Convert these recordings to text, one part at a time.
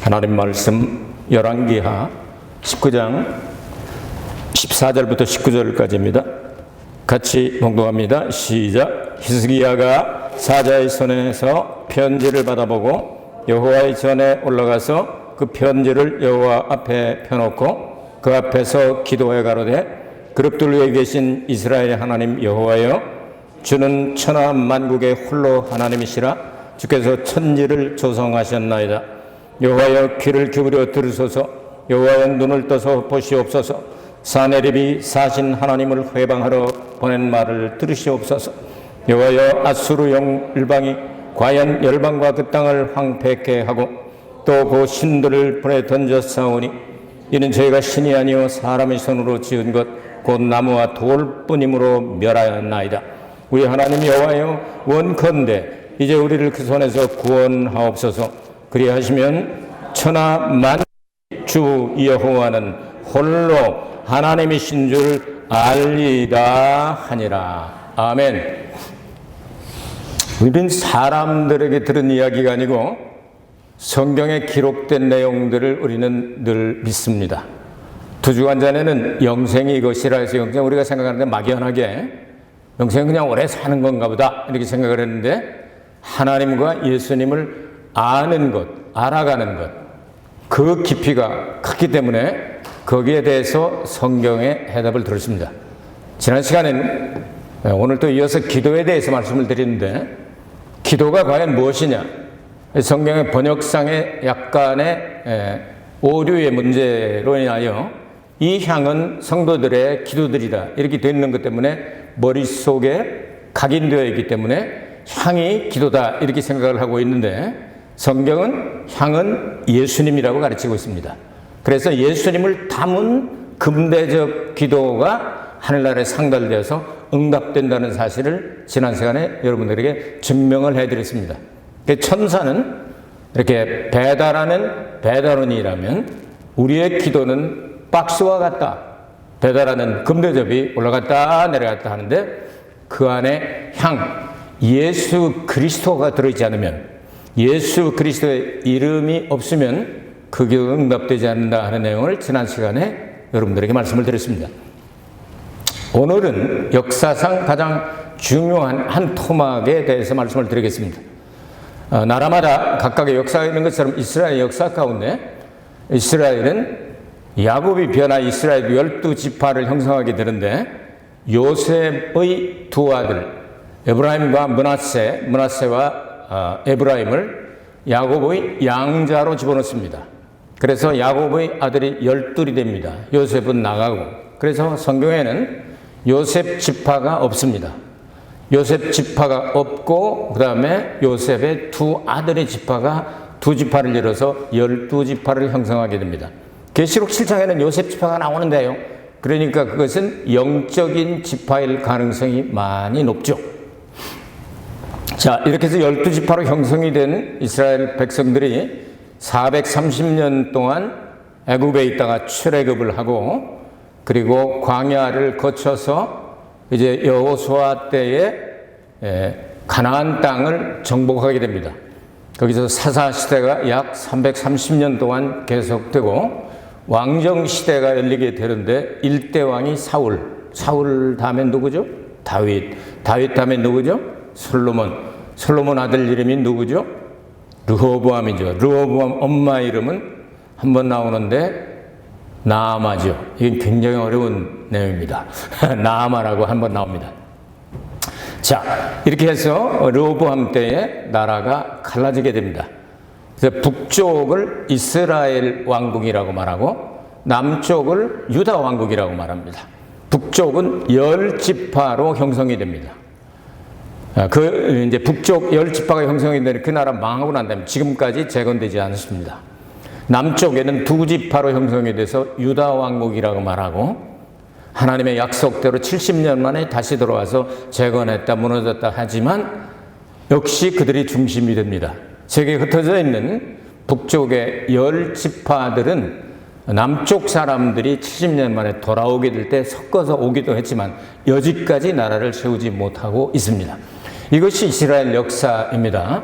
하나님 말씀 열왕기하 19장 14절부터 19절까지입니다. 같이 봉독합니다. 시작. 히스기야가 사자의 손에서 편지를 받아보고 여호와의 전에 올라가서 그 편지를 여호와 앞에 펴놓고 그 앞에서 기도해 가로되 그룹들 위에 계신 이스라엘 하나님 여호와여, 주는 천하 만국의 홀로 하나님이시라. 주께서 천지를 조성하셨나이다. 여호와여, 귀를 기울여 들으소서. 여호와여, 눈을 떠서 보시옵소서. 사내립이 사신 하나님을 회방하러 보낸 말을 들으시옵소서. 여호와여, 아수르 영 일방이 과연 열방과 그 땅을 황폐케 하고 또 그 신들을 불에 던졌사오니 이는 저희가 신이 아니요 사람의 손으로 지은 것 곧 나무와 돌뿐이므로 멸하였나이다. 우리 하나님 여호와여, 원컨대 이제 우리를 그 손에서 구원하옵소서. 그리하시면 천하 만주 여호와는 홀로 하나님이신 줄 알리다 하니라. 아멘. 우리는 사람들에게 들은 이야기가 아니고 성경에 기록된 내용들을 우리는 늘 믿습니다. 두 주간 전에는 영생이 이것이라 해서 영생 우리가 생각하는데 막연하게 영생은 그냥 오래 사는 건가 보다 이렇게 생각을 했는데, 하나님과 예수님을 아는 것, 알아가는 것, 그 깊이가 크기 때문에 거기에 대해서 성경의 해답을 들었습니다. 지난 시간에는 오늘 또 이어서 기도에 대해서 말씀을 드리는데, 기도가 과연 무엇이냐? 성경의 번역상의 약간의 오류의 문제로 인하여 이 향은 성도들의 기도들이다 이렇게 되어 있는 것 때문에 머릿속에 각인되어 있기 때문에 향이 기도다 이렇게 생각을 하고 있는데, 성경은 향은 예수님이라고 가르치고 있습니다. 그래서 예수님을 담은 금대적 기도가 하늘나라에 상달되어서 응답된다는 사실을 지난 시간에 여러분들에게 증명을 해드렸습니다. 천사는 이렇게 배달하는 배달원이라면 우리의 기도는 박스와 같다. 배달하는 금대접이 올라갔다 내려갔다 하는데 그 안에 향, 예수 그리스도가 들어있지 않으면, 예수 그리스도의 이름이 없으면 그 기도는 응답되지 않는다 하는 내용을 지난 시간에 여러분들에게 말씀을 드렸습니다. 오늘은 역사상 가장 중요한 한 토막에 대해서 말씀을 드리겠습니다. 나라마다 각각의 역사가 있는 것처럼 이스라엘 역사 가운데 이스라엘은 야곱이 변화 이스라엘 12지파를 형성하게 되는데, 요셉의 두 아들 에브라임과 므낫세와 에브라임을 야곱의 양자로 집어넣습니다. 그래서 야곱의 아들이 12이 됩니다. 요셉은 나가고, 그래서 성경에는 요셉 지파가 없습니다. 요셉 지파가 없고 그 다음에 요셉의 두 아들의 지파가 두 지파를 이뤄서 12지파를 형성하게 됩니다. 계시록 7장에는 요셉 지파가 나오는데요, 그러니까 그것은 영적인 지파일 가능성이 많이 높죠. 자, 이렇게 해서 12지파로 형성이 된 이스라엘 백성들이 430년 동안 애굽에 있다가 출애굽을 하고, 그리고 광야를 거쳐서 이제 여호수아 때에 가나안 땅을 정복하게 됩니다. 거기서 사사 시대가 약 330년 동안 계속되고 왕정 시대가 열리게 되는데, 1대 왕이 사울 다음에 누구죠? 다윗 다음에 누구죠? 솔로몬 아들 이름이 누구죠? 르호보암이죠. 르호보암 엄마 이름은 한번 나오는데 나아마죠. 이게 굉장히 어려운 내용입니다. 나아마라고 한번 나옵니다. 자, 이렇게 해서 르호보암 때에 나라가 갈라지게 됩니다. 그래서 북쪽을 이스라엘 왕국이라고 말하고 남쪽을 유다 왕국이라고 말합니다. 북쪽은 10지파로 형성이 됩니다. 이제 북쪽 10지파가 형성이 되는 그 나라 망하고 난 다음에 지금까지 재건되지 않습니다. 남쪽에는 2지파로 형성이 돼서 유다 왕국이라고 말하고, 하나님의 약속대로 70년 만에 다시 들어와서 재건했다 무너졌다 하지만 역시 그들이 중심이 됩니다. 세계에 흩어져 있는 북쪽의 10지파들은 남쪽 사람들이 70년 만에 돌아오게 될 때 섞어서 오기도 했지만 여지까지 나라를 세우지 못하고 있습니다. 이것이 이스라엘 역사입니다.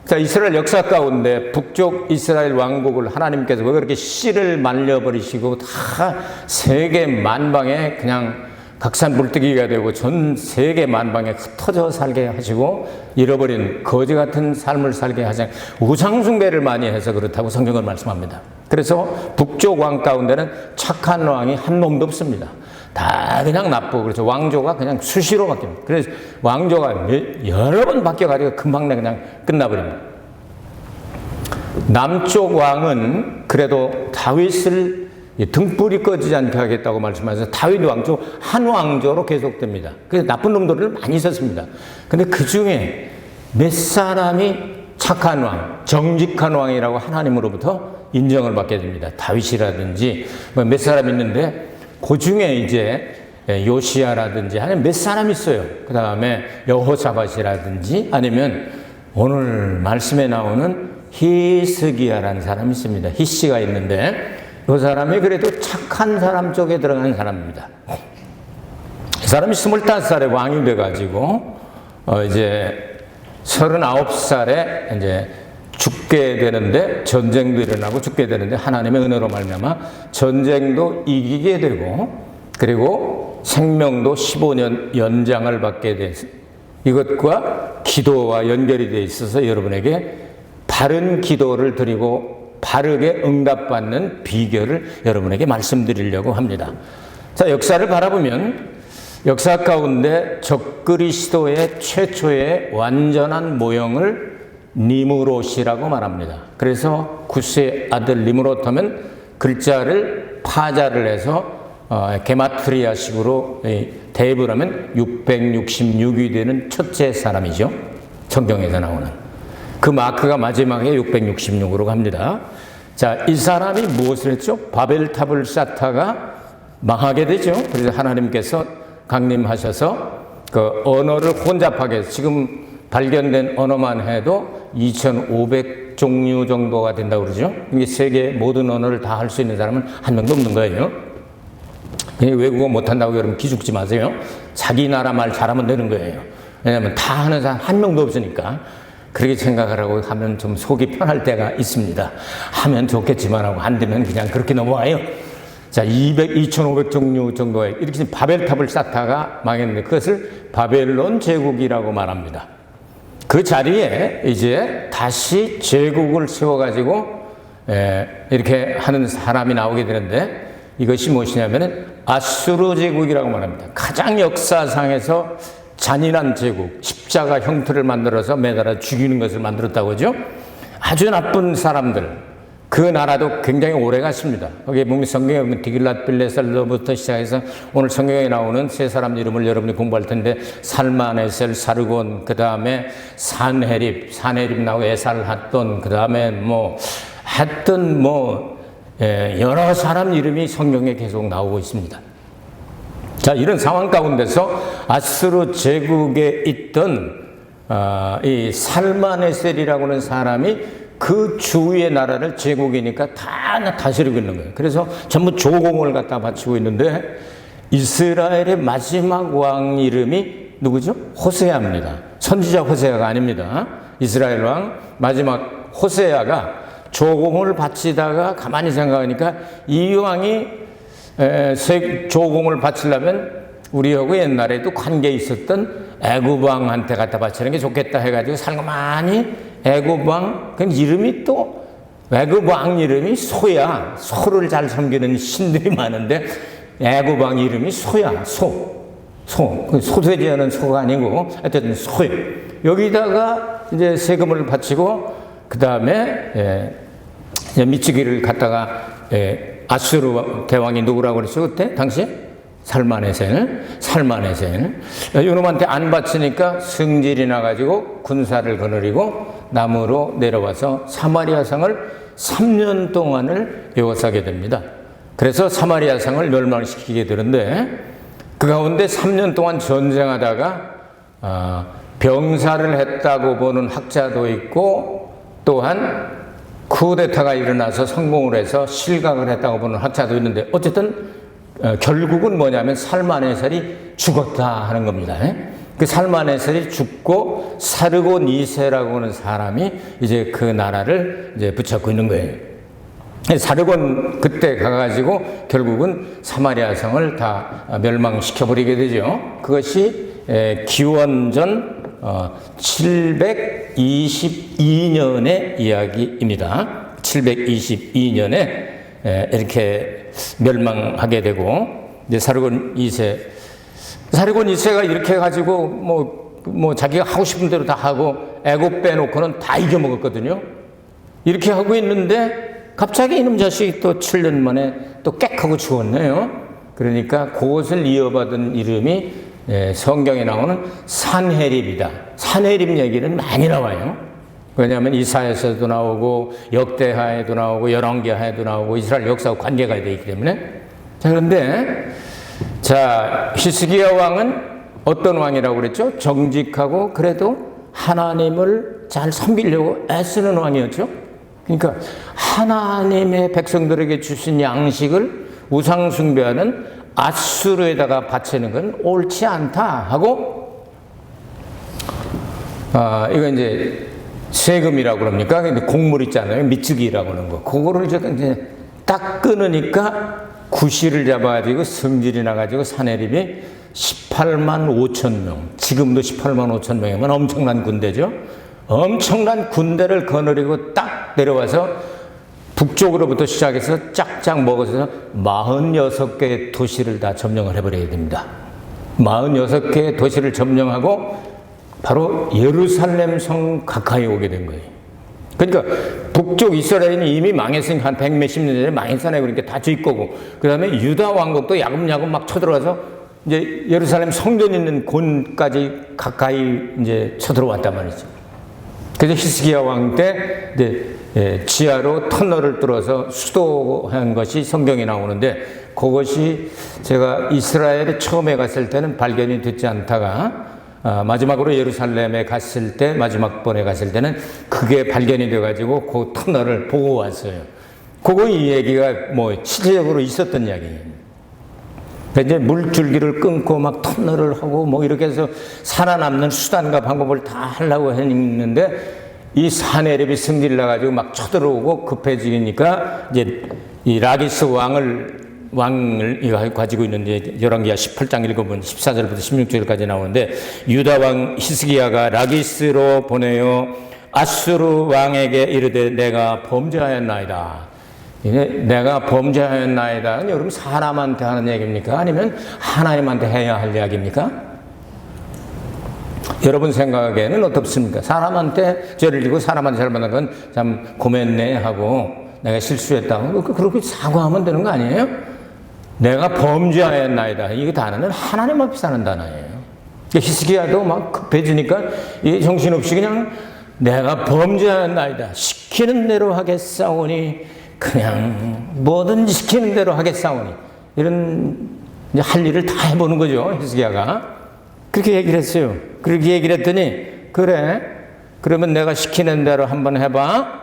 자, 이스라엘 역사 가운데 북쪽 이스라엘 왕국을 하나님께서 왜 그렇게 씨를 말려버리시고 다 세계 만방에 그냥 각산불뜨기가 되고 전 세계 만방에 흩어져 살게 하시고 잃어버린 거지 같은 삶을 살게 하신 우상숭배를 많이 해서 그렇다고 성경은 말씀합니다. 그래서 북쪽 왕 가운데는 착한 왕이 한 놈도 없습니다. 다 그냥 나쁘고, 그래서 왕조가 그냥 수시로 바뀝니다. 그래서 왕조가 여러 번 바뀌어가지고 금방 그냥 끝나버립니다. 남쪽 왕은 그래도 다윗을 등불이 꺼지지 않게 하겠다고 말씀하셔서 다윗 왕조, 한 왕조로 계속됩니다. 그래서 나쁜 놈들을 많이 썼습니다. 근데 그 중에 몇 사람이 착한 왕, 정직한 왕이라고 하나님으로부터 인정을 받게 됩니다. 다윗이라든지 몇 사람 있는데 그 중에 이제 요시야라든지 아니면 몇 사람 있어요. 그 다음에 여호사밧이라든지 아니면 오늘 말씀에 나오는 히스기야라는 사람이 있습니다. 히씨가 있는데 이 사람이 그래도 착한 사람 쪽에 들어가는 사람입니다. 이 사람이 25살에 왕이 돼가지고 이제 39살에 이제 죽게 되는데, 전쟁도 일어나고 죽게 되는데 하나님의 은혜로 말미암아 전쟁도 이기게 되고, 그리고 생명도 15년 연장을 받게 돼서 이것과 기도와 연결이 되어 있어서 여러분에게 바른 기도를 드리고 바르게 응답받는 비결을 여러분에게 말씀드리려고 합니다. 자, 역사를 바라보면 역사 가운데 적그리스도의 최초의 완전한 모형을 니무롯이라고 말합니다. 그래서 구스의 아들 니무롯 하면 글자를 파자를 해서 게마트리아식으로 대입을 하면 666이 되는 첫째 사람이죠. 성경에서 나오는. 그 마크가 마지막에 666으로 갑니다. 자, 이 사람이 무엇을 했죠? 바벨탑을 쌓다가 망하게 되죠. 그래서 하나님께서 강림하셔서 그 언어를 혼잡하게 해서 지금 발견된 언어만 해도 2,500종류 정도가 된다고 그러죠. 이게 세계 모든 언어를 다 할 수 있는 사람은 한 명도 없는 거예요. 외국어 못한다고 여러분 기죽지 마세요. 자기 나라 말 잘하면 되는 거예요. 왜냐하면 다 하는 사람 한 명도 없으니까. 그렇게 생각을 하고 하면 좀 속이 편할 때가 있습니다. 하면 좋겠지만 하고 안 되면 그냥 그렇게 넘어가요. 자, 2,500종류 정도의 이렇게 바벨탑을 쌓다가 망했는데 그것을 바벨론 제국이라고 말합니다. 그 자리에 이제 다시 제국을 세워가지고 이렇게 하는 사람이 나오게 되는데 이것이 무엇이냐면은 아수르 제국이라고 말합니다. 가장 역사상에서 잔인한 제국, 십자가 형태를 만들어서 매달아 죽이는 것을 만들었다고 하죠. 아주 나쁜 사람들. 그 나라도 굉장히 오래 갔습니다. 거기에 보면 성경에 보면 디글랏빌레셀로부터 시작해서 오늘 성경에 나오는 세 사람 이름을 여러분이 공부할 텐데 살마네셀, 사르곤, 그 다음에 산헤립 나오고 에살핫돈, 그 다음에 여러 사람 이름이 성경에 계속 나오고 있습니다. 자, 이런 상황 가운데서 아수르 제국에 있던 이 살마네셀이라고 하는 사람이 그 주위의 나라를 제국이니까 다 다스리고 있는 거예요. 그래서 전부 조공을 갖다 바치고 있는데 이스라엘의 마지막 왕 이름이 누구죠? 호세아입니다. 선지자 호세아가 아닙니다. 이스라엘 왕 마지막 호세아가 조공을 바치다가 가만히 생각하니까 이 왕이 조공을 바치려면 우리하고 옛날에도 관계 있었던 애굽 왕한테 갖다 바치는 게 좋겠다 해가지고 살고만이 애굽 왕, 그 이름이 또 애굽 왕 이름이 소야. 소를 잘 섬기는 신들이 많은데 애굽 왕 이름이 소야. 소돼지하는 소가 아니고 어쨌든 소예요. 여기다가 이제 세금을 바치고 그 다음에 미치기를 갖다가 아수르 대왕이 누구라고 그랬죠 그때 당시? 살마네셀. 이놈한테 안 바치니까 승질이 나가지고 군사를 거느리고 남으로 내려와서 사마리아 성을 3년 동안을 에워싸게 됩니다. 그래서 사마리아 성을 멸망시키게 되는데 그 가운데 3년 동안 전쟁하다가 병사를 했다고 보는 학자도 있고 또한 쿠데타가 일어나서 성공을 해서 실각을 했다고 보는 학자도 있는데 어쨌든 결국은 뭐냐면 살마네셀이 죽었다 하는 겁니다. 그 살만에셀이 죽고 사르고 니세라고 하는 사람이 이제 그 나라를 이제 붙잡고 있는 거예요. 사르곤 그때 가가지고 결국은 사마리아 성을 다 멸망시켜버리게 되죠. 그것이 기원전 722년의 이야기입니다. 722년에 이렇게 멸망하게 되고, 이제 사르곤 2세가 이렇게 해가지고 뭐 자기가 하고 싶은 대로 다 하고 애굽 빼놓고는 다 이겨먹었거든요. 이렇게 하고 있는데 갑자기 이놈 자식이 또 7년 만에 또 꽥하고 죽었네요. 그러니까 그것을 이어받은 이름이 성경에 나오는 산헤립이다. 산헤립 얘기는 많이 나와요. 왜냐하면 이사야서도 나오고 역대하에도 나오고 열왕기하에도 나오고 이스라엘 역사와 관계가 되어 있기 때문에. 자, 그런데 히스기야 왕은 어떤 왕이라고 그랬죠? 정직하고 그래도 하나님을 잘 섬기려고 애쓰는 왕이었죠. 그러니까 하나님의 백성들에게 주신 양식을 우상 숭배하는 아수르에다가 바치는 건 옳지 않다 하고, 이거 이제 세금이라고 그럽니까? 근데 곡물 있잖아요. 미츠기라고 하는 거. 그거를 이제 딱 끊으니까 구시를 잡아가지고 성질이 나가지고 산헤립이 18만 5천 명. 지금도 18만 5천 명이면 엄청난 군대죠. 엄청난 군대를 거느리고 딱 내려와서 북쪽으로부터 시작해서 쫙쫙 먹어서 46개의 도시를 다 점령을 해버려야 됩니다. 46개의 도시를 점령하고 바로 예루살렘 성 가까이 오게 된 거예요. 그러니까 북쪽 이스라엘이 이미 망했으니까 한 100몇십 년 전에 망했잖아요. 그러니까 다 저희 거고. 그 다음에 유다 왕국도 야금야금 막 쳐들어와서 이제 예루살렘 성전 있는 곳까지 가까이 이제 쳐들어왔단 말이죠. 그래서 히스기야 왕 때 이제 지하로 터널을 뚫어서 수도한 것이 성경에 나오는데, 그것이 제가 이스라엘에 처음에 갔을 때는 발견이 되지 않다가 마지막으로 예루살렘에 갔을 때, 마지막 번에 갔을 때는 그게 발견이 돼가지고 그 터널을 보고 왔어요. 그거 이 얘기가 뭐 실제적으로 있었던 이야기예요. 이제 물줄기를 끊고 막 터널을 하고 뭐 이렇게 해서 살아남는 수단과 방법을 다 하려고 했는데, 이 산헤립이 승리를 나가지고 막 쳐들어오고 급해지니까 이제 이 라기스 왕을 가지고 있는데, 열왕기하 18장 읽어보면 14절부터 16절까지 나오는데, 유다 왕 히스기야가 라기스로 보내어 아수르 왕에게 이르되 내가 범죄하였나이다. 내가 범죄하였나이다. 여러분, 사람한테 하는 얘기입니까? 아니면 하나님한테 해야 할 이야기입니까? 여러분 생각에는 어떻습니까? 사람한테 죄를 지고 사람한테 잘못한 건 참 고맙네 하고 내가 실수했다고 그렇게 사과하면 되는 거 아니에요? 내가 범죄하였나이다. 이 단어는 하나님 앞에 사는 단어예요. 히스기야도 막 급해지니까 정신없이 그냥 내가 범죄하였나이다. 시키는 대로 하겠사오니, 그냥 뭐든지 시키는 대로 하겠사오니, 이런 이제 할 일을 다 해보는 거죠. 히스기야가 그렇게 얘기를 했어요. 그렇게 얘기를 했더니, 그래, 그러면 내가 시키는 대로 한번 해봐.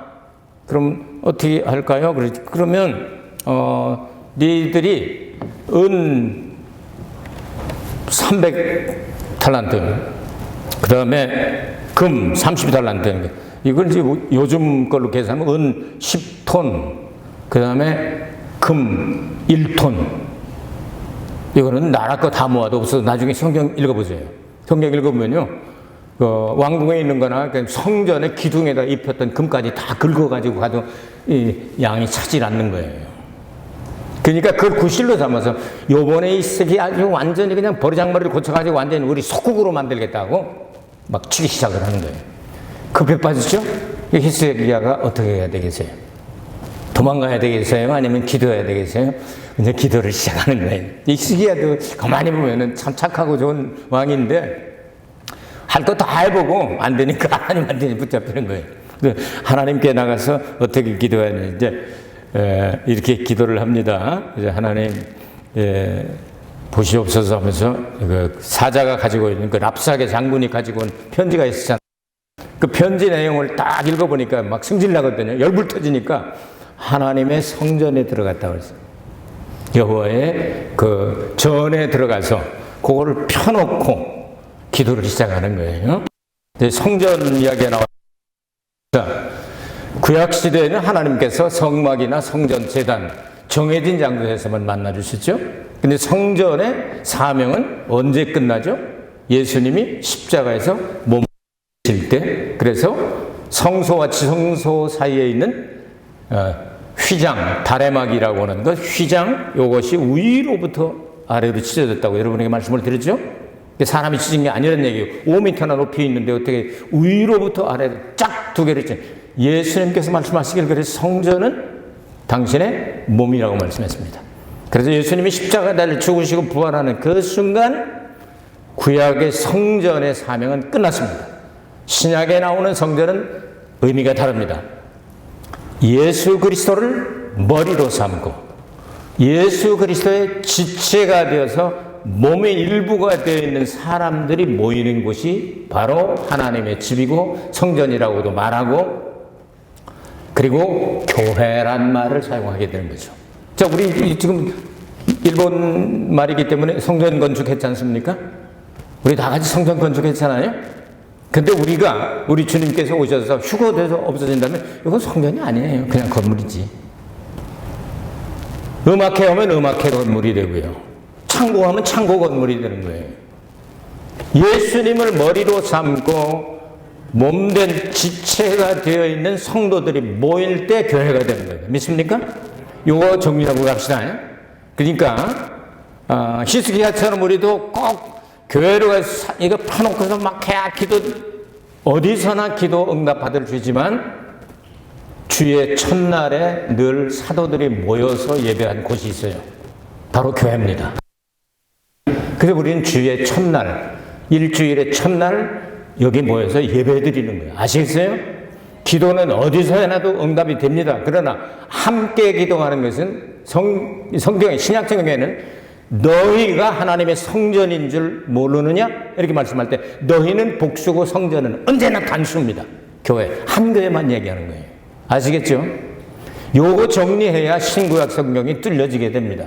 그럼 어떻게 할까요? 그러면 니들이 은 300달란트, 그 다음에 금 30달란트, 이걸 이제 요즘 걸로 계산하면 은 10톤, 그 다음에 금 1톤. 이거는 나라 거 다 모아도 없어서 나중에 성경 읽어보세요. 성경 읽어보면요, 왕궁에 있는 거나 성전의 기둥에다 입혔던 금까지 다 긁어가지고 가도 이 양이 차질 않는 거예요. 그러니까 그걸 구실로 삼아서 요번에 이 새끼 아주 완전히 그냥 버리장머리를 고쳐가지고 완전히 우리 속국으로 만들겠다고 막 치기 시작을 하는 거예요. 급해 빠지죠? 히스기야가 어떻게 해야 되겠어요? 도망가야 되겠어요? 아니면 기도해야 되겠어요? 이제 기도를 시작하는 거예요. 히스기야도 가만히 보면은 참 착하고 좋은 왕인데 할 거 다 해보고 안 되니까 하나님한테 붙잡히는 거예요. 하나님께 나가서 어떻게 기도해야 되는지 이렇게 기도를 합니다. 이제 하나님 보시옵소서 하면서 그 사자가 가지고 있는 그 랍사게 장군이 가지고 온 편지가 있었잖아요. 그 편지 내용을 딱 읽어보니까 막 승질 나거든요. 열불 터지니까 하나님의 성전에 들어갔다고 했어요. 여호와의 그 전에 들어가서 그거를 펴놓고 기도를 시작하는 거예요. 성전 이야기가 나와. 구약 시대에는 하나님께서 성막이나 성전 재단 정해진 장소에서만 만나 주시죠. 근데 성전의 사명은 언제 끝나죠? 예수님이 십자가에서 몸을 질 때. 그래서 성소와 지성소 사이에 있는 휘장, 다래막이라고 하는 것, 휘장, 이것이 위로부터 아래로 찢어졌다고 여러분에게 말씀을 드렸죠? 사람이 찢은 게 아니라는 얘기예요. 5m나 높이 있는데 어떻게 위로부터 아래로 쫙 두 개를 찢어. 예수님께서 말씀하시길 그래서 성전은 당신의 몸이라고 말씀했습니다. 그래서 예수님이 십자가에 달려 죽으시고 부활하는 그 순간 구약의 성전의 사명은 끝났습니다. 신약에 나오는 성전은 의미가 다릅니다. 예수 그리스도를 머리로 삼고 예수 그리스도의 지체가 되어서 몸의 일부가 되어 있는 사람들이 모이는 곳이 바로 하나님의 집이고 성전이라고도 말하고, 그리고 교회란 말을 사용하게 되는 거죠. 자, 우리 지금 일본 말이기 때문에 성전 건축했지 않습니까? 우리 다 같이 성전 건축했잖아요. 근데 우리 주님께서 오셔서 휴거돼서 없어진다면 이건 성전이 아니에요. 그냥 건물이지. 음악회 하면 음악회 건물이 되고요. 창고하면 창고 건물이 되는 거예요. 예수님을 머리로 삼고 몸된 지체가 되어 있는 성도들이 모일 때 교회가 되는 거예요. 믿습니까? 요거 정리하고 갑시다. 그러니까 히스기야처럼 우리도 꼭 교회로 가서 이거 파놓고서 막 해야 기도, 어디서나 기도 응답 받을 수 있지만 주의 첫날에 늘 사도들이 모여서 예배한 곳이 있어요. 바로 교회입니다. 그래서 우리는 주의 첫날, 일주일의 첫날 여기 모여서 예배 드리는 거예요. 아시겠어요? 기도는 어디서 해놔도 응답이 됩니다. 그러나 함께 기도하는 것은 성경의 신약성경에는 너희가 하나님의 성전인 줄 모르느냐? 이렇게 말씀할 때 너희는 복수고 성전은 언제나 단수입니다. 교회, 한 교회만 얘기하는 거예요. 아시겠죠? 요거 정리해야 신구약 성경이 뚫려지게 됩니다.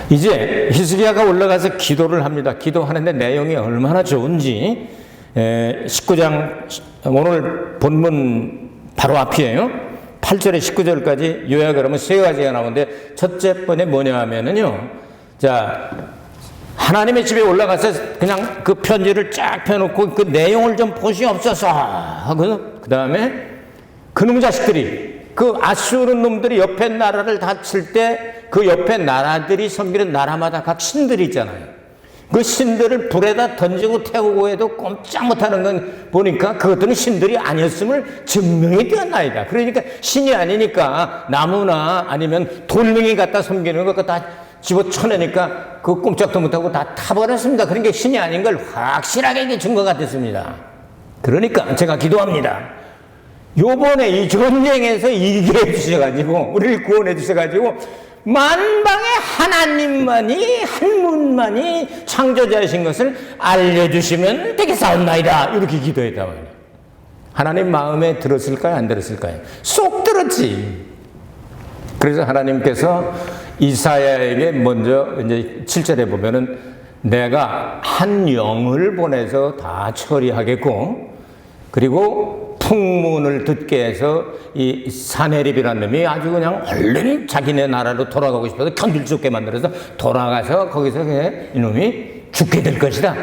이제 히스기야가 올라가서 기도를 합니다. 기도하는데 내용이 얼마나 좋은지 19장 오늘 본문 바로 앞이에요. 8절에 19절까지 요약을 하면 세 가지가 나오는데 첫째 번에 뭐냐 하면은요. 자, 하나님의 집에 올라가서 그냥 그 편지를 쫙 펴놓고 그 내용을 좀 보시옵소서 하고 그 다음에 그놈 자식들이 그 아수르 놈들이 옆에 나라를 다칠 때 그 옆에 나라들이 섬기는 나라마다 각 신들이 있잖아요. 그 신들을 불에다 던지고 태우고 해도 꼼짝 못하는 건 보니까 그것들은 신들이 아니었음을 증명이 되었나이다. 그러니까 신이 아니니까 나무나 아니면 돌멩이 갖다 섬기는 거 다 집어쳐내니까 그 꼼짝도 못하고 다 타버렸습니다. 그러니까 신이 아닌 걸 확실하게 준 것 같았습니다. 그러니까 제가 기도합니다. 요번에 이 전쟁에서 이기게 해주셔가지고 우리를 구원해 주셔가지고 만방의 하나님만이 한 분만이 창조자이신 것을 알려주시면 되겠사옵나이다. 이렇게 기도했다 말이에요. 하나님 마음에 들었을까요? 안 들었을까요? 쏙 들었지. 그래서 하나님께서 이사야에게 먼저 이제 7절에 보면은 내가 한 영을 보내서 다 처리하겠고, 그리고 풍문을 듣게 해서 이 사네립이라는 놈이 아주 그냥 얼른 자기네 나라로 돌아가고 싶어서 견딜 수 없게 만들어서 돌아가서 거기서 이놈이 죽게 될 것이다.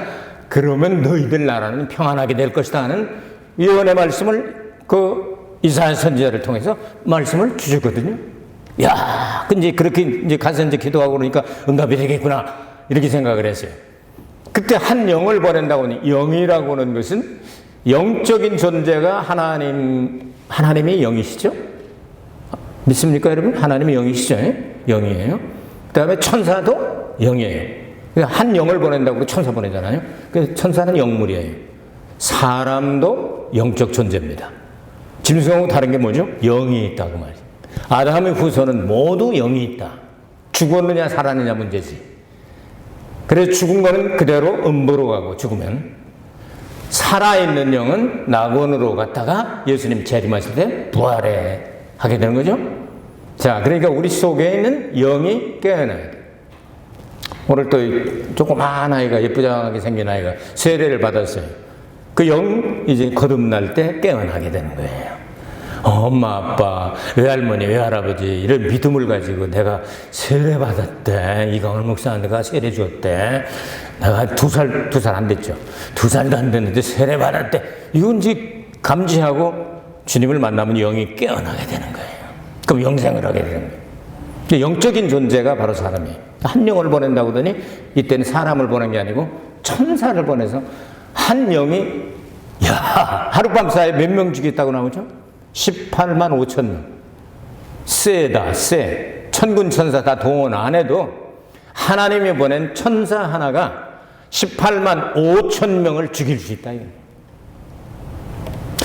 그러면 너희들 나라는 평안하게 될 것이다 하는 예언의 말씀을 그 이사야 선지자를 통해서 말씀을 주셨거든요. 야, 근데 그렇게 이제 가서 이제 기도하고 그러니까 응답이 되겠구나 이렇게 생각을 했어요. 그때 한 영을 보낸다고 하니 영이라고 하는 것은 영적인 존재가 하나님의 영이시죠? 믿습니까, 여러분? 하나님의 영이시죠? 영이에요. 그 다음에 천사도 영이에요. 한 영을 보낸다고 천사 보내잖아요. 그래서 천사는 영물이에요. 사람도 영적 존재입니다. 짐승하고 다른 게 뭐죠? 영이 있다고 말이에요. 아담의 후손은 모두 영이 있다. 죽었느냐 살았느냐 문제지. 그래서 죽은 거는 그대로 음부로 가고 죽으면 살아있는 영은 낙원으로 갔다가 예수님 재림하실 때 부활해 하게 되는 거죠. 자, 그러니까 우리 속에 있는 영이 깨어나야 돼. 오늘 또 조그마한 아이가, 예쁘장하게 생긴 아이가 세례를 받았어요. 그 영 이제 거듭날 때 깨어나게 되는 거예요. 엄마, 아빠, 외할머니, 외할아버지 이런 믿음을 가지고 내가 세례 받았대. 이강원 목사한테가 세례 줬대. 내가 두 살 안 됐죠. 2살도 안 됐는데 세례 받았대. 이건 이제 감지하고 주님을 만나면 영이 깨어나게 되는 거예요. 그럼 영생을 하게 되는 거예요. 영적인 존재가 바로 사람이에요. 한 영을 보낸다고 하더니 이때는 사람을 보낸 게 아니고 천사를 보내서 한 영이 하룻밤 사이에 몇 명 죽였다고 나오죠? 18만 5천 명. 세다, 세. 천군 천사 다 동원 안 해도 하나님이 보낸 천사 하나가 18만 5천 명을 죽일 수 있다.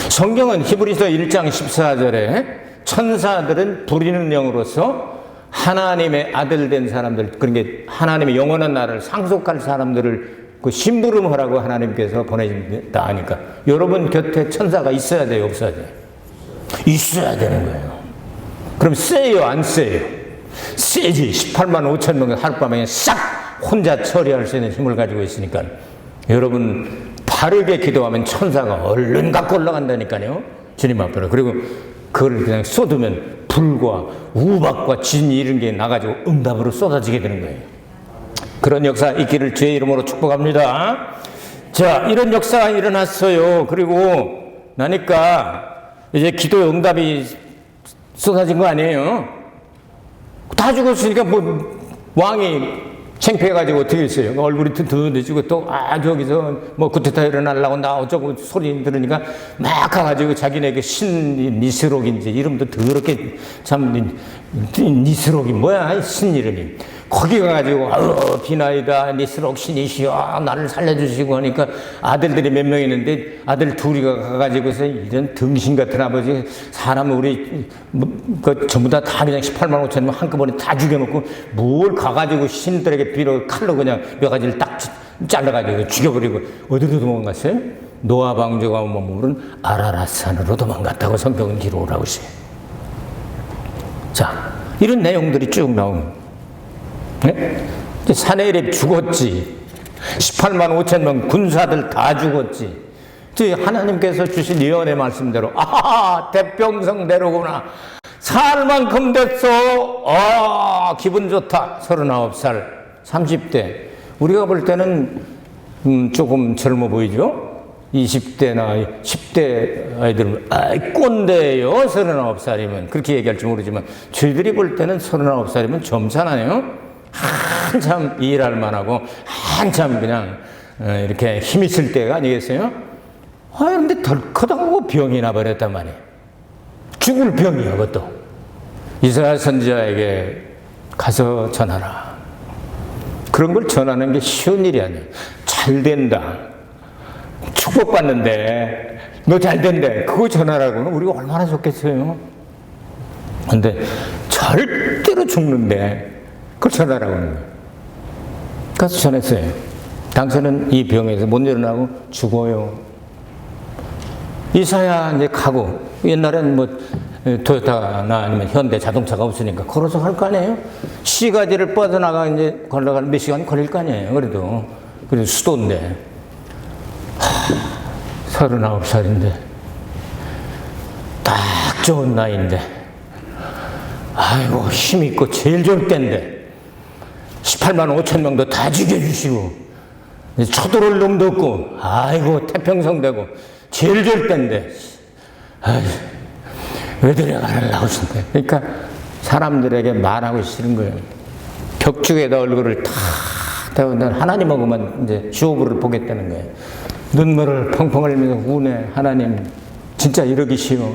성경은 히브리서 1장 14절에 천사들은 부리는 영으로서 하나님의 아들 된 사람들, 그러니까 하나님의 영원한 나라를 상속할 사람들을 그 심부름하라고 하나님께서 보내신다 하니까 여러분 곁에 천사가 있어야 돼요, 없어야 돼요? 있어야 되는 거예요. 그럼 세요, 안 세요? 세지. 18만 5천 명을 하룻밤에 싹 혼자 처리할 수 있는 힘을 가지고 있으니까 여러분 바르게 기도하면 천사가 얼른 갖고 올라간다니까요, 주님 앞으로. 그리고 그걸 그냥 쏟으면 불과 우박과 진 이런 게 나가지고 응답으로 쏟아지게 되는 거예요. 그런 역사 있기를 주의 이름으로 축복합니다. 자, 이런 역사가 일어났어요. 그리고 나니까 이제 기도 응답이 쏟아진 거 아니에요? 다 죽었으니까 뭐 왕이 창피해가지고 어떻게 했어요? 얼굴이 튼튼해지고 또 저기서 뭐 쿠데타 일어나려고 나 어쩌고 소리 들으니까 막 가가지고 자기네 그 신 니스록인지 이름도 더럽게 참 니스록이 뭐야 신 이름이 거기 가가지고 비나이다 니스록 신이시여 나를 살려주시고 하니까 아들들이 몇 명 있는데 아들 둘이 가가지고서 이런 등신 같은 아버지 사람을 우리 그 전부 다 그냥 18만 5천 명 한꺼번에 다 죽여놓고 뭘 가가지고 신들에게 빌어 칼로 그냥 몇 가지를 딱 잘라가지고 죽여버리고 어디로 도망갔어요? 노아 방주가 머무른 아라랏산으로 도망갔다고 성경은 기록을 하고 있어요. 자, 이런 내용들이 쭉 나오는 네? 사내립 죽었지. 18만 5천 명 군사들 다 죽었지. 하나님께서 주신 예언의 말씀대로 대평성대로구나. 살 만큼 됐어. 기분 좋다. 39살 30대 우리가 볼 때는 조금 젊어 보이죠? 20대나 10대 아이들 꼰대예요. 39살이면 그렇게 얘기할지 모르지만 저희들이 볼 때는 39살이면 젊잖아요. 한참 일할 만하고 한참 그냥 이렇게 힘 있을 때가 아니겠어요? 그런데 덜커덕하고 병이 나버렸단 말이에요. 죽을 병이야. 그것도 이사야 선지자에게 가서 전하라. 그런 걸 전하는 게 쉬운 일이 아니에요. 잘 된다. 축복받는데 너 잘 된대. 그거 전하라고는 우리가 얼마나 좋겠어요. 근데 절대로 죽는데 그걸 전하라고 하는 거예요. 가서 전했어요. 당신은 이 병에서 못 일어나고 죽어요. 이사야 이제 가고 옛날에는 뭐 토요타나 아니면 현대 자동차가 없으니까 걸어서 갈 거 아니에요? 시가지를 뻗어나가 이제 걸어가는 몇 시간 걸릴 거 아니에요? 그래도 수도인데 39살인데 딱 좋은 나이인데 아이고 힘 있고 제일 좋을 때인데 18만 5천 명도 다 죽여주시고 쳐들어올 놈도 없고 아이고 태평성되고 제일 좋을 때인데 왜 데려가려고 하신 거예요? 그러니까 사람들에게 말하고 싫은 거예요. 벽쪽에다 얼굴을 탁 대고 하나님하고만 이제 주오브를 보겠다는 거예요. 눈물을 펑펑 흘리면서 우네. 하나님 진짜 이러기 싫어.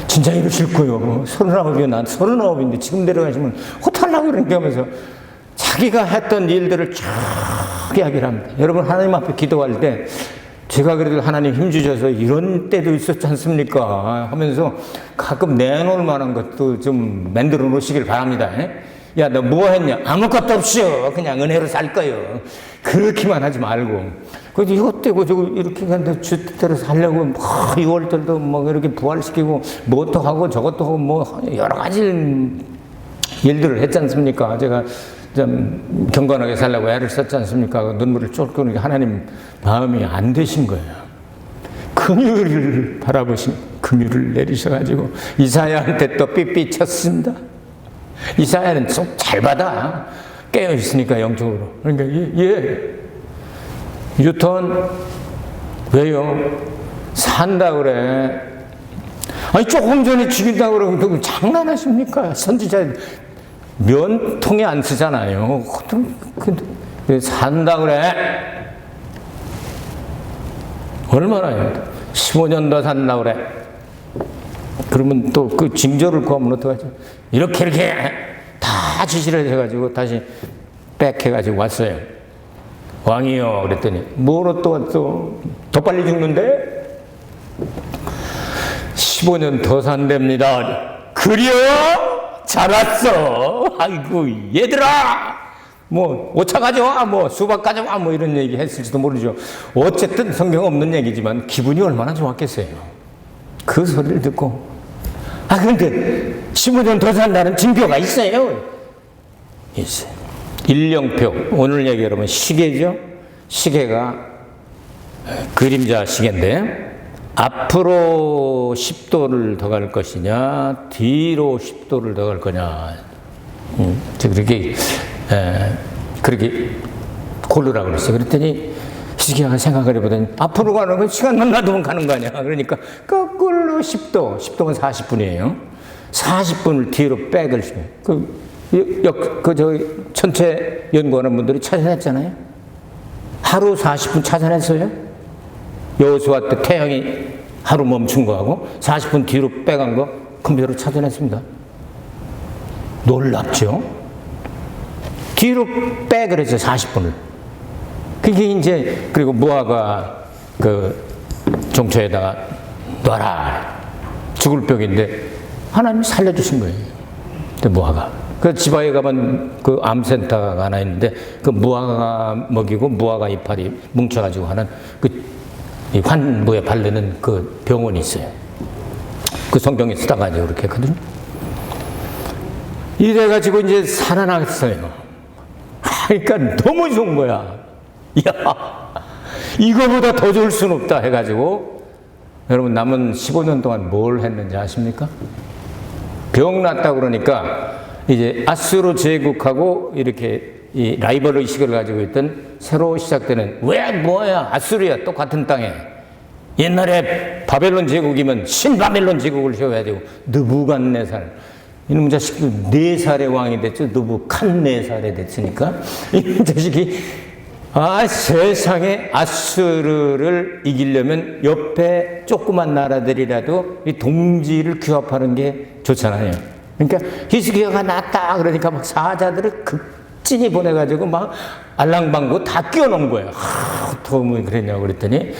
진짜 이러실 거요. 39이요. 난 39인데 지금 데려가시면 호탈라고 그러니까 하면서 자기가 했던 일들을 쫙 이야기를 합니다. 여러분 하나님 앞에 기도할 때 제가 그래도 하나님 힘주셔서 이런 때도 있었지 않습니까? 하면서 가끔 내놓을 만한 것도 좀 만들어 놓으시길 바랍니다. 야, 너 뭐 했냐? 아무것도 없이요. 그냥 은혜로 살 거요. 그렇게만 하지 말고. 그래서 이것 떼고 저거 이렇게 하는데 주대로 살려고 뭐 6월달도 뭐 이렇게 부활시키고 뭐도 하고 저것도 하고 뭐 여러 가지 일들을 했지 않습니까? 제가 좀 경건하게 살려고 애를 썼지 않습니까? 눈물을 쫄고 하나님 마음이 안 되신 거예요. 금유를 바라보신 금유를 내리셔가지고 이사야한테 또 삐삐 쳤습니다. 이사야는 좀 잘 받아. 깨어 있으니까 영적으로. 그러니까 유턴 왜요? 산다 그래. 아니 조금 전에 죽인다고 그러면 장난하십니까? 선지자 면통에 안 쓰잖아요. 산다 그래. 얼마나요? 15년 더 산다 그래. 그러면 또 그 징조를 구하면 어떡하죠? 이렇게 다 지시를 해가지고 다시 빽해가지고 왔어요. 왕이요. 그랬더니 뭐로 또 더 빨리 죽는데? 15년 더 산답니다. 그려? 잘 왔어. 아이고 얘들아 뭐 오차 가져와 뭐 수박 가져와 뭐 이런 얘기 했을지도 모르죠. 어쨌든 성경 없는 얘기지만 기분이 얼마나 좋았겠어요. 그 소리를 듣고 그런데 15년 더 산다는 징표가 있어요. 있어요. 일령표 오늘 얘기하면 시계죠. 시계가 그림자 시계인데 앞으로 10도를 더 갈 것이냐 뒤로 10도를 더 갈 거냐 그렇게 고르라고 그랬어요. 그랬더니 히스기야가 생각을 해보더니 앞으로 가는 건 시간만 놔두면 가는 거 아니야. 그러니까 거꾸로 10도 10도면 40분이에요 40분을 뒤로 백을 전체 연구하는 분들이 찾아냈잖아요. 하루 40분 찾아냈어요. 여호수아 때 태양이 하루 멈춘 거하고 40분 뒤로 빼간 거 컴퓨터로 찾아냈습니다. 놀랍죠? 뒤로 빼 그랬어요. 40분을. 그게 이제 그리고 무화과 그 종초에다가 놔라. 죽을 병인데 하나님이 살려주신 거예요. 무화과. 그 지바에 가면 그 암센터가 하나 있는데 그 무화과 먹이고 무화과 이파리 뭉쳐가지고 하는 이 환부에 바르는 그 병원이 있어요. 그 성경에 쓰다가지고 그렇게 했거든요. 이래가지고 이제 살아났어요. 그러니까 너무 좋은 거야. 야, 이거보다 더 좋을 수는 없다 해가지고 여러분 남은 15년 동안 뭘 했는지 아십니까? 병 났다 그러니까 이제 아수르 제국하고 이렇게 이 라이벌 의식을 가지고 있던 새로 시작되는 왜 뭐야 아수르야 똑같은 땅에 옛날에 바벨론 제국이면 신바벨론 제국을 세워야 되고 느부갓네살 이놈 자식이 4살의 왕이 됐죠. 느부갓네살이 됐으니까 이놈 자식이 세상에 아수르를 이기려면 옆에 조그만 나라들이라도 이 동지를 규합하는 게 좋잖아요. 그러니까 히스기야가 났다 그러니까 막 사자들을 극진히 보내가지고 막 알랑방구 다 끼워놓은 거예요. 도움이 그랬냐고 그랬더니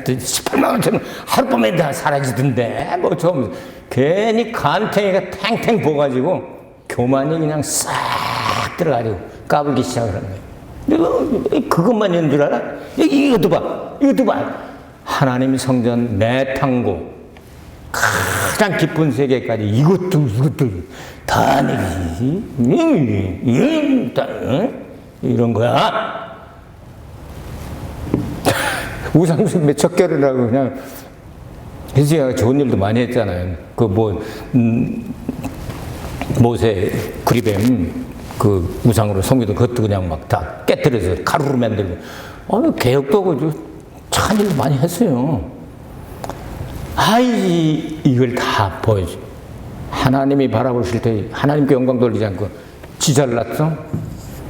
18만 원처럼 하룻밤에 다 사라지던데 뭐 좀 괜히 간탱이가 탱탱 부어가지고 교만이 그냥 싹 들어가지고 까불기 시작을 한 거예요. 그것만 있는 줄 알아? 이것도 봐. 하나님 성전 내탕고 가장 깊은 세계까지 이것도 다 내기 이런 거야. 우상숭배 척결을 하고 그냥 히스기야가 좋은 일도 많이 했잖아요. 모세 구리뱀 그 우상으로 섬기던 그것도 그냥 막 다 깨뜨려서 가루로 만들고 개혁도 하고 참 일도 많이 했어요. 이걸 다 보여줘. 하나님이 바라보실 때 하나님께 영광 돌리지 않고 지 잘났어?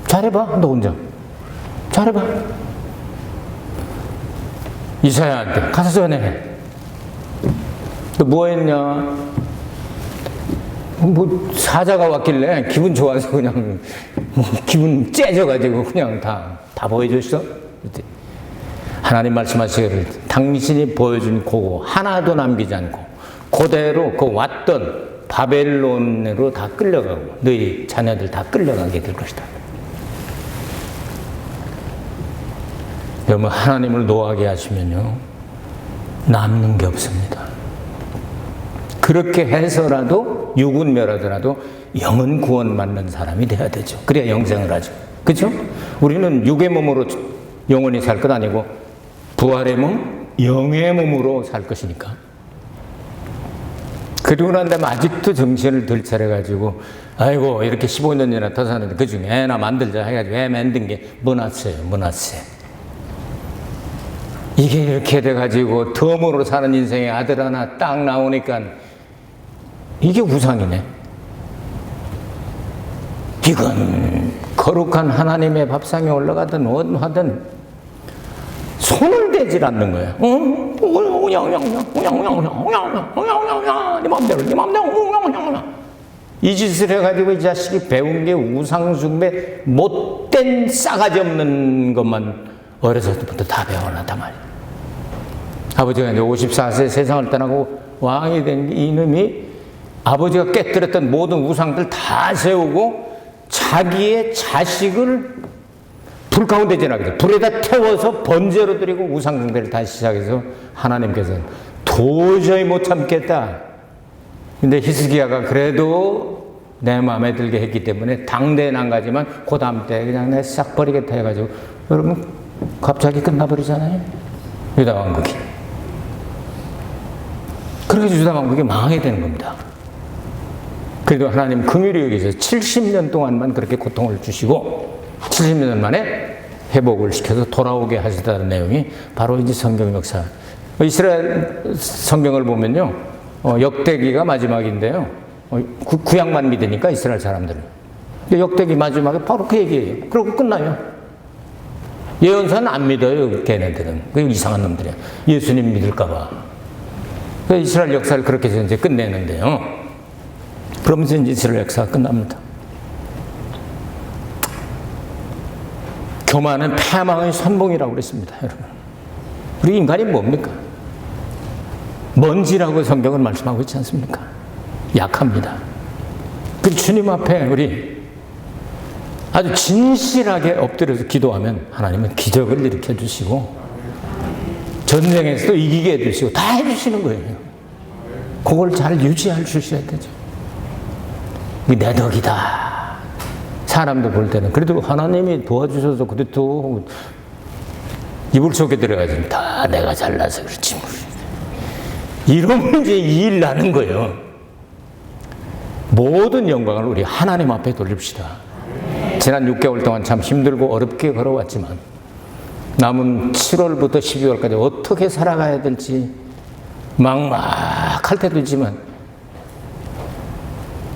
잘해봐. 너 혼자 잘해봐. 이사야한테 가서 전해. 너 뭐 했냐? 사자가 왔길래 기분 좋아서 그냥 기분 째져가지고 그냥 다 보여줬어. 하나님 말씀하시기를 당신이 보여준 그거 하나도 남기지 않고 그대로 그 왔던 바벨론으로 다 끌려가고 너희 자녀들 다 끌려가게 될 것이다. 여러분 하나님을 노하게 하시면요 남는 게 없습니다. 그렇게 해서라도 육은 멸하더라도 영은 구원받는 사람이 돼야 되죠. 그래야 영생을 하죠. 그렇죠? 우리는 육의 몸으로 영원히 살 것 아니고 부활의 몸, 영의 몸으로 살 것이니까. 그리고 난 다음에 아직도 정신을 덜 차려가지고 아이고 이렇게 15년이나 더 사는데 그중에 애나 만들자 해가지고 애 만든 게 뭐났어요. 이게 이렇게 돼가지고 덤으로 사는 인생의 아들 하나 딱 나오니까 이게 우상이네. 이건 거룩한 하나님의 밥상에 올라가든 어디 하든 손을 대질 않는 거야. 네 맘대로. 이 짓을 해가지고 이 자식이 배운 게 우상숭배 못된 싸가지 없는 것만 어려서부터 다 배워놨단 말이야. 아버지가 이제 54세 세상을 떠나고 왕이 된 이놈이 아버지가 깨뜨렸던 모든 우상들 다 세우고 자기의 자식을 불 가운데 지나게 불에다 태워서 번제로 드리고 우상숭배를 다시 시작해서 하나님께서는 도저히 못 참겠다. 근데 히스기야가 그래도 내 마음에 들게 했기 때문에 당대는 안 가지만 그 다음 때 그냥 내 싹 버리겠다 해가지고 여러분 갑자기 끝나버리잖아요. 유다 왕국이. 그렇게 유다 왕국이 망하게 되는 겁니다. 그래도 하나님 긍휼히 여기서 70년 동안만 그렇게 고통을 주시고 70년 만에 회복을 시켜서 돌아오게 하셨다는 내용이 바로 이제 성경 역사. 이스라엘 성경을 보면요, 역대기가 마지막인데요. 구약만 믿으니까 이스라엘 사람들은. 역대기 마지막에 바로 그 얘기예요. 그러고 끝나요. 예언서는 안 믿어요, 걔네들은. 그 이상한 놈들이야. 예수님 믿을까봐. 이스라엘 역사를 그렇게 해서 이제 끝내는데요. 그러면서 이제 이스라엘 역사가 끝납니다. 교만은 패망의 선봉이라고 그랬습니다, 여러분. 우리 인간이 뭡니까? 먼지라고 성경은 말씀하고 있지 않습니까? 약합니다. 그 주님 앞에 우리 아주 진실하게 엎드려서 기도하면 하나님은 기적을 일으켜 주시고 전쟁에서도 이기게 해주시고 다 해주시는 거예요. 그걸 잘 유지할 수 있어야 되죠. 내 덕이다. 사람도 볼 때는 그래도 하나님이 도와주셔서 그래도 이불 속에 들어가지 다 내가 잘나서 그렇지 뭐. 이러면 이제 일 나는 거예요. 모든 영광을 우리 하나님 앞에 돌립시다. 지난 6개월 동안 참 힘들고 어렵게 걸어왔지만 남은 7월부터 12월까지 어떻게 살아가야 될지 막막할 때도 있지만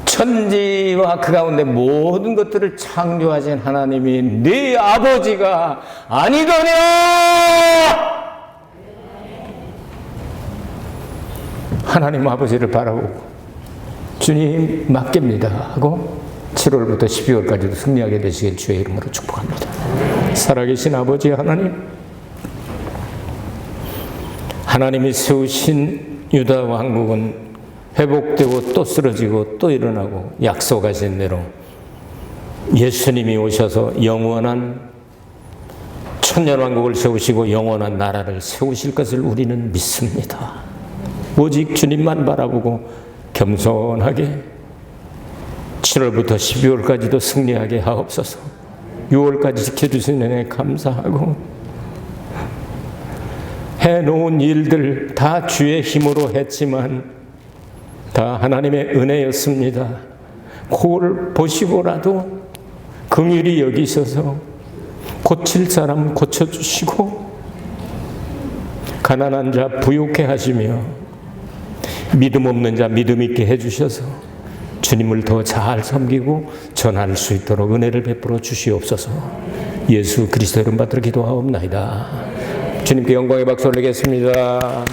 천지와 그 가운데 모든 것들을 창조하신 하나님이 네 아버지가 아니더냐! 하나님 아버지를 바라보고 주님 맡깁니다 하고 7월부터 12월까지도 승리하게 되시길 주의 이름으로 축복합니다. 살아계신 아버지 하나님, 하나님이 세우신 유다 왕국은 회복되고 또 쓰러지고 또 일어나고 약속하신 대로 예수님이 오셔서 영원한 천년왕국을 세우시고 영원한 나라를 세우실 것을 우리는 믿습니다. 오직 주님만 바라보고 겸손하게 7월부터 12월까지도 승리하게 하옵소서. 6월까지 지켜주시는 은혜 감사하고 해놓은 일들 다 주의 힘으로 했지만 다 하나님의 은혜였습니다. 그걸 보시고라도 긍휼히 여기셔서 고칠 사람 고쳐주시고 가난한 자 부유케 하시며 믿음 없는 자 믿음 있게 해주셔서 주님을 더 잘 섬기고 전할 수 있도록 은혜를 베풀어 주시옵소서. 예수 그리스도 이름 받들어 기도하옵나이다. 주님께 영광의 박수 올리겠습니다.